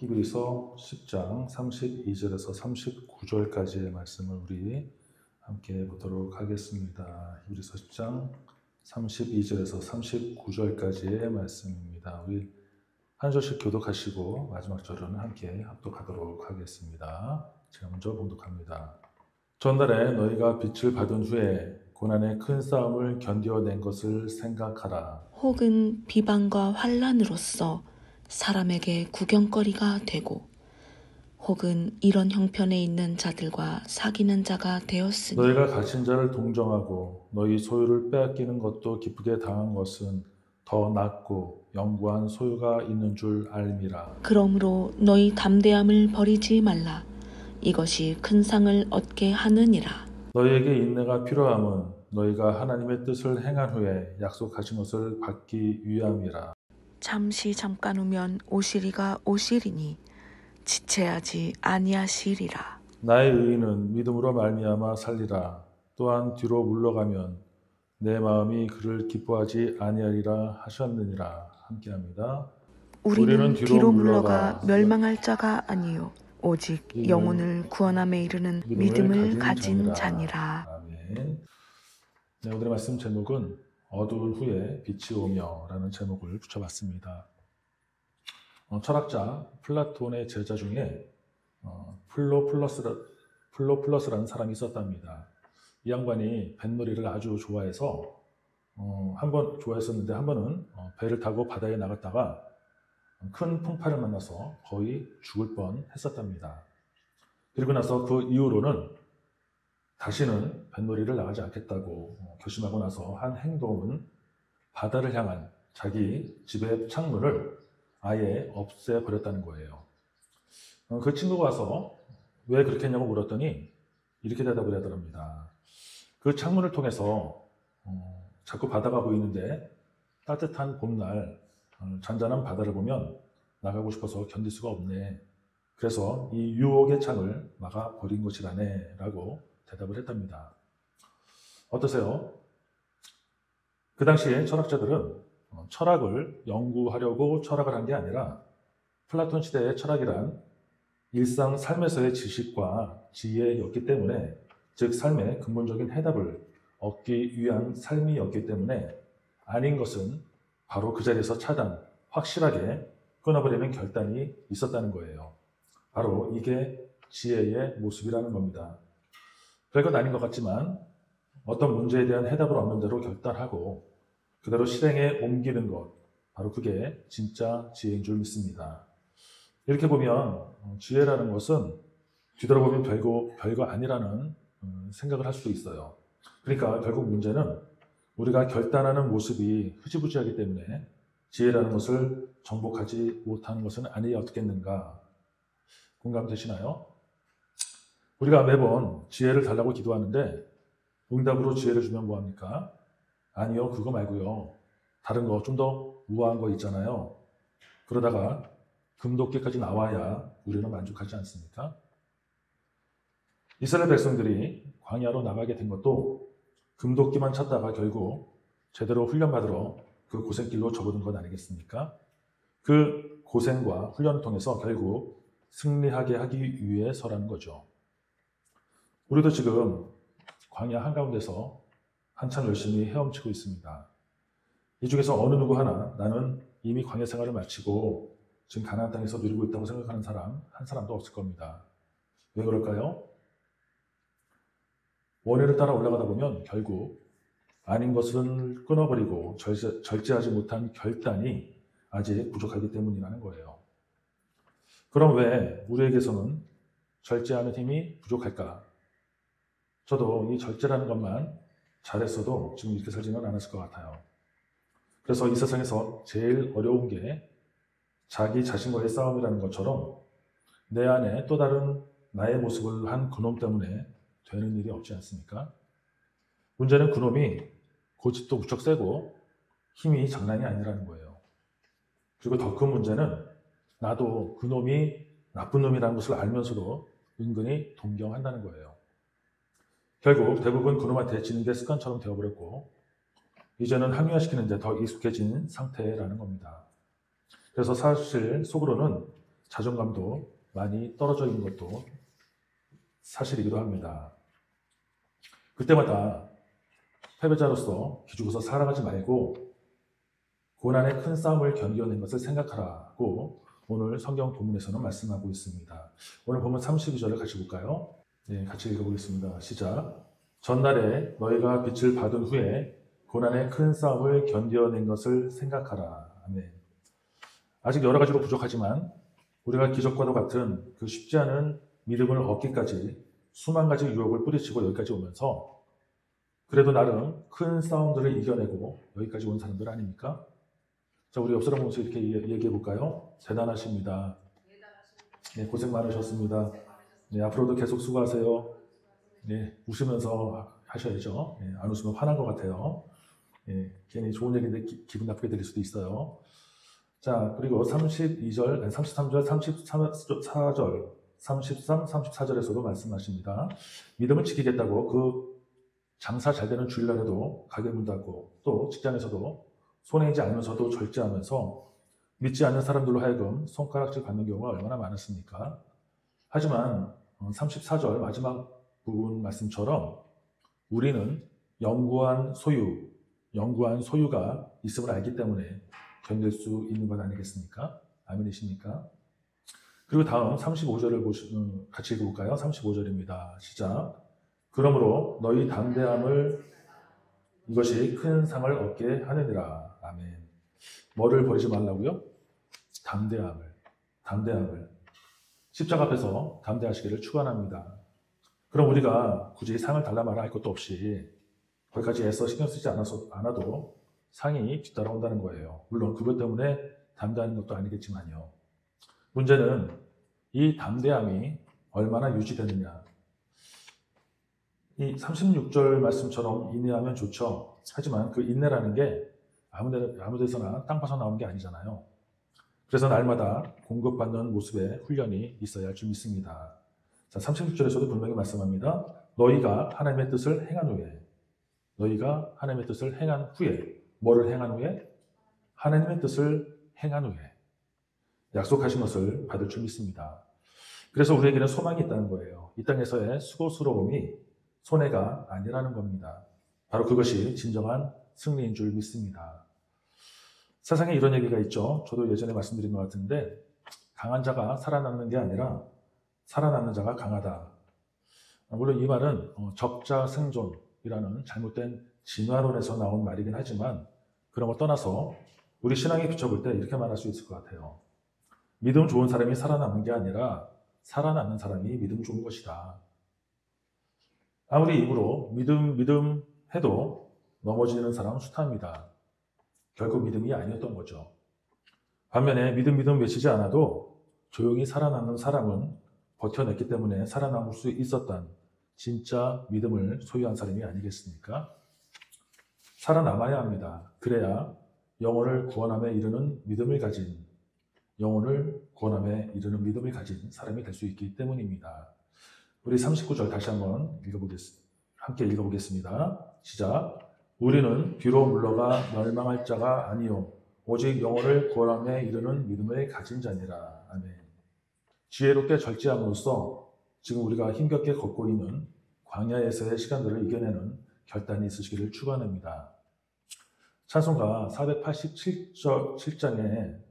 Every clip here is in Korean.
히브리서 10장 32절에서 39절까지의 말씀을 우리 함께 보도록 하겠습니다. 히브리서 10장 32절에서 39절까지의 말씀입니다. 우리 한 절씩 교독하시고 마지막 절은 함께 합독하도록 하겠습니다. 제가 먼저 봉독합니다. 전날에 너희가 빛을 받은 후에 고난의 큰 싸움을 견뎌낸 것을 생각하라. 혹은 비방과 환난으로서 사람에게 구경거리가 되고 혹은 이런 형편에 있는 자들과 사귀는 자가 되었으니 너희가 갇힌 자를 동정하고 너희 소유를 빼앗기는 것도 기쁘게 당한 것은 더 낫고 영구한 소유가 있는 줄 알미라. 그러므로 너희 담대함을 버리지 말라. 이것이 큰 상을 얻게 하느니라. 너희에게 인내가 필요함은 너희가 하나님의 뜻을 행한 후에 약속하신 것을 받기 위함이라. 잠깐 후면 오시리가 오시리니 지체하지 아니하시리라. 나의 의인은 믿음으로 말미암아 살리라. 또한 뒤로 물러가면 내 마음이 그를 기뻐하지 아니하리라 하셨느니라. 함께합니다. 우리는 뒤로 물러가 멸망할 자가 아니요 오직 영혼을 구원함에 이르는 믿음을 가진 자니라. 아멘. 네, 오늘의 말씀 제목은 어두운 후에 빛이 오며 라는 제목을 붙여봤습니다. 철학자 플라톤의 제자 중에 플로플러스라는 사람이 있었답니다. 이 양반이 뱃놀이를 아주 좋아해서 좋아했었는데 한 번은 배를 타고 바다에 나갔다가 큰 풍파를 만나서 거의 죽을 뻔 했었답니다. 그리고 나서 그 이후로는 다시는 뱃놀이를 나가지 않겠다고 결심하고 나서 한 행동은 바다를 향한 자기 집의 창문을 아예 없애버렸다는 거예요. 그 친구가 와서 왜 그렇게 했냐고 물었더니 이렇게 대답을 하더랍니다. 그 창문을 통해서 자꾸 바다가 보이는데 따뜻한 봄날 잔잔한 바다를 보면 나가고 싶어서 견딜 수가 없네. 그래서 이 유혹의 창을 막아버린 것이라네 라고 대답을 했답니다. 어떠세요? 그 당시에 철학자들은 철학을 연구하려고 철학을 한 게 아니라 플라톤 시대의 철학이란 일상 삶에서의 지식과 지혜였기 때문에, 즉 삶의 근본적인 해답을 얻기 위한 삶이었기 때문에 아닌 것은 바로 그 자리에서 확실하게 끊어버리는 결단이 있었다는 거예요. 바로 이게 지혜의 모습이라는 겁니다. 별것 아닌 것 같지만 어떤 문제에 대한 해답을 얻는 대로 결단하고 그대로 실행에 옮기는 것, 바로 그게 진짜 지혜인 줄 믿습니다. 이렇게 보면 지혜라는 것은 뒤돌아보면 별거 아니라는 생각을 할 수도 있어요. 그러니까 결국 문제는 우리가 결단하는 모습이 흐지부지하기 때문에 지혜라는 것을 정복하지 못하는 것은 아니었겠는가. 공감되시나요? 우리가 매번 지혜를 달라고 기도하는데 응답으로 지혜를 주면 뭐합니까? 아니요, 그거 말고요. 다른 거, 좀 더 우아한 거 있잖아요. 그러다가 금도끼까지 나와야 우리는 만족하지 않습니까? 이스라엘 백성들이 광야로 나가게 된 것도 금도끼만 찾다가 결국 제대로 훈련받으러 그 고생길로 접어든 것 아니겠습니까? 그 고생과 훈련을 통해서 결국 승리하게 하기 위해서라는 거죠. 우리도 지금 광야 한가운데서 한참 열심히 헤엄치고 있습니다. 이 중에서 어느 누구 하나 나는 이미 광야 생활을 마치고 지금 가나안 땅에서 누리고 있다고 생각하는 사람 한 사람도 없을 겁니다. 왜 그럴까요? 원인을 따라 올라가다 보면 결국 아닌 것을 끊어버리고 절제하지 못한 결단이 아직 부족하기 때문이라는 거예요. 그럼 왜 우리에게서는 절제하는 힘이 부족할까? 저도 이 절제라는 것만 잘했어도 지금 이렇게 살지는 않았을 것 같아요. 그래서 이 세상에서 제일 어려운 게 자기 자신과의 싸움이라는 것처럼 내 안에 또 다른 나의 모습을 한 그놈 때문에 되는 일이 없지 않습니까? 문제는 그놈이 고집도 무척 세고 힘이 장난이 아니라는 거예요. 그리고 더 큰 문제는 나도 그놈이 나쁜 놈이라는 것을 알면서도 은근히 동경한다는 거예요. 결국 대부분 그놈한테 지는 게 습관처럼 되어버렸고 이제는 합리화시키는 데 더 익숙해진 상태라는 겁니다. 그래서 사실 속으로는 자존감도 많이 떨어져 있는 것도 사실이기도 합니다. 그때마다 패배자로서 기죽어서 살아가지 말고 고난의 큰 싸움을 견뎌낸 것을 생각하라고 오늘 성경 본문에서는 말씀하고 있습니다. 오늘 본문 32절을 같이 볼까요? 네, 같이 읽어보겠습니다. 시작. 전날에 너희가 빛을 받은 후에 고난의 큰 싸움을 견뎌낸 것을 생각하라. 아멘. 아직 여러 가지로 부족하지만 우리가 기적과도 같은 그 쉽지 않은 믿음을 얻기까지 수만 가지 유혹을 뿌리치고 여기까지 오면서 그래도 나름 큰 싸움들을 이겨내고 여기까지 온 사람들 아닙니까? 자, 우리 옆 사람 보면서 이렇게 얘기해 볼까요? 대단하십니다. 네, 고생 많으셨습니다. 네, 앞으로도 계속 수고하세요. 네, 웃으면서 하셔야죠. 네, 안 웃으면 화난 것 같아요. 네, 괜히 좋은 얘기인데 기분 나쁘게 들릴 수도 있어요. 자, 그리고 32절, 33절, 34절, 33, 34절에서도 말씀하십니다. 믿음을 지키겠다고 그 장사 잘 되는 주일날에도 가게 문 닫고 또 직장에서도 손해이지 않으면서도 절제하면서 믿지 않는 사람들로 하여금 손가락질 받는 경우가 얼마나 많았습니까? 하지만 34절 마지막 부분 말씀처럼 우리는 영구한 소유가 있음을 알기 때문에 견딜 수 있는 것 아니겠습니까? 아멘이십니까? 그리고 다음 35절을 같이 읽어볼까요? 35절입니다. 시작. 그러므로 너희 담대함을 이것이 큰 상을 얻게 하느니라. 아멘. 뭐를 버리지 말라고요? 담대함을. 십자가 앞에서 담대하시기를 축원합니다. 그럼 우리가 굳이 상을 달라 말아 할 것도 없이 거기까지 애써 신경 쓰지 않아도 상이 뒤따라온다는 거예요. 물론 그것 때문에 담대한 것도 아니겠지만요. 문제는 이 담대함이 얼마나 유지되느냐. 이 36절 말씀처럼 인내하면 좋죠. 하지만 그 인내라는 게 아무 데서나 땅 파서 나오는 게 아니잖아요. 그래서 날마다 공급받는 모습의 훈련이 있어야 할 줄 믿습니다. 자, 36절에서도 분명히 말씀합니다. 너희가 하나님의 뜻을 행한 후에 뭐를 행한 후에? 하나님의 뜻을 행한 후에 약속하신 것을 받을 줄 믿습니다. 그래서 우리에게는 소망이 있다는 거예요. 이 땅에서의 수고스러움이 손해가 아니라는 겁니다. 바로 그것이 진정한 승리인 줄 믿습니다. 세상에 이런 얘기가 있죠. 저도 예전에 말씀드린 것 같은데 강한 자가 살아남는 게 아니라 살아남는 자가 강하다. 물론 이 말은 적자생존이라는 잘못된 진화론에서 나온 말이긴 하지만 그런 걸 떠나서 우리 신앙에 비춰볼 때 이렇게 말할 수 있을 것 같아요. 믿음 좋은 사람이 살아남는 게 아니라 살아남는 사람이 믿음 좋은 것이다. 아무리 입으로 믿음 해도 넘어지는 사람은 숱합니다. 결국 믿음이 아니었던 거죠. 반면에 믿음 외치지 않아도 조용히 살아남는 사람은 버텨냈기 때문에 살아남을 수 있었던 진짜 믿음을 소유한 사람이 아니겠습니까? 살아남아야 합니다. 그래야 영혼을 구원함에 이르는 믿음을 가진 사람이 될 수 있기 때문입니다. 우리 39절 다시 한번 함께 읽어보겠습니다. 시작. 우리는 비록 물러가 멸망할 자가 아니요 오직 영혼을 구원함에 이르는 믿음을 가진 자니라. 아멘. 지혜롭게 절제함으로써 지금 우리가 힘겹게 걷고 있는 광야에서의 시간들을 이겨내는 결단이 있으시기를 축원합니다. 찬송가 487장에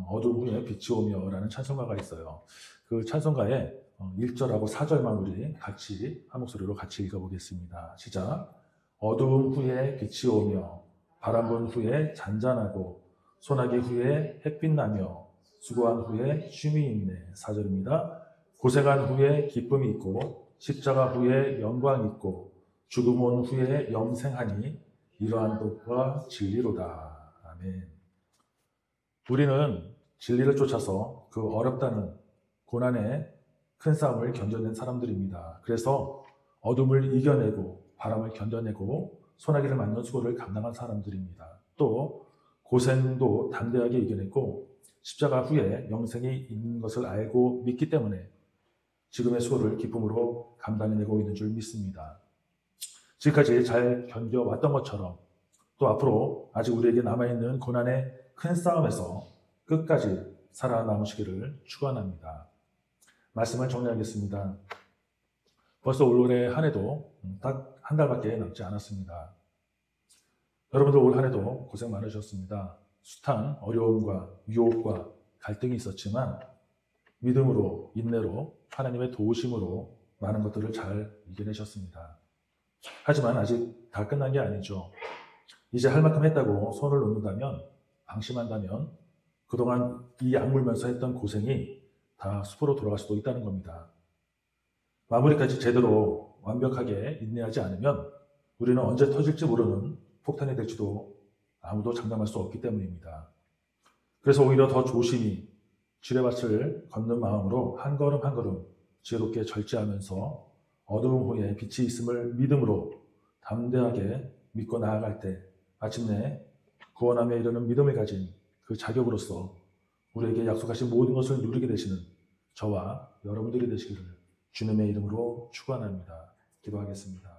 어두운 후에 빛이 오며라는 찬송가가 있어요. 그 찬송가의 1절하고 4절만 우리 같이 한 목소리로 같이 읽어보겠습니다. 시작. 어두움 후에 빛이 오며 바람 분 후에 잔잔하고 소나기 후에 햇빛 나며 수고한 후에 쉼이 있네. 4절입니다. 고생한 후에 기쁨이 있고 십자가 후에 영광이 있고 죽음 온 후에 영생하니 이러한 것과 진리로다. 아멘. 우리는 진리를 쫓아서 그 어렵다는 고난의 큰 싸움을 견뎌낸 사람들입니다. 그래서 어둠을 이겨내고 바람을 견뎌내고 소나기를 맞는 수고를 감당한 사람들입니다. 또 고생도 담대하게 이겨냈고 십자가 후에 영생이 있는 것을 알고 믿기 때문에 지금의 수고를 기쁨으로 감당해내고 있는 줄 믿습니다. 지금까지 잘 견뎌왔던 것처럼 또 앞으로 아직 우리에게 남아있는 고난의 큰 싸움에서 끝까지 살아남으시기를 축원합니다. 말씀을 정리하겠습니다. 벌써 올해 한 해도 딱 한 달밖에 남지 않았습니다. 여러분들 올 한 해도 고생 많으셨습니다. 숱한 어려움과 유혹과 갈등이 있었지만 믿음으로, 인내로, 하나님의 도우심으로 많은 것들을 잘 이겨내셨습니다. 하지만 아직 다 끝난 게 아니죠. 이제 할 만큼 했다고 손을 놓는다면, 방심한다면 그동안 이 악물면서 했던 고생이 다 숲으로 돌아갈 수도 있다는 겁니다. 마무리까지 제대로 완벽하게 인내하지 않으면 우리는 언제 터질지 모르는 폭탄이 될지도 아무도 장담할 수 없기 때문입니다. 그래서 오히려 더 조심히 지뢰밭을 걷는 마음으로 한 걸음 한 걸음 지혜롭게 절제하면서 어두움 후에 빛이 있음을 믿음으로 담대하게 믿고 나아갈 때 마침내 구원함에 이르는 믿음을 가진 그 자격으로서 우리에게 약속하신 모든 것을 누리게 되시는 저와 여러분들이 되시기를 주님의 이름으로 축원합니다. 기도하겠습니다.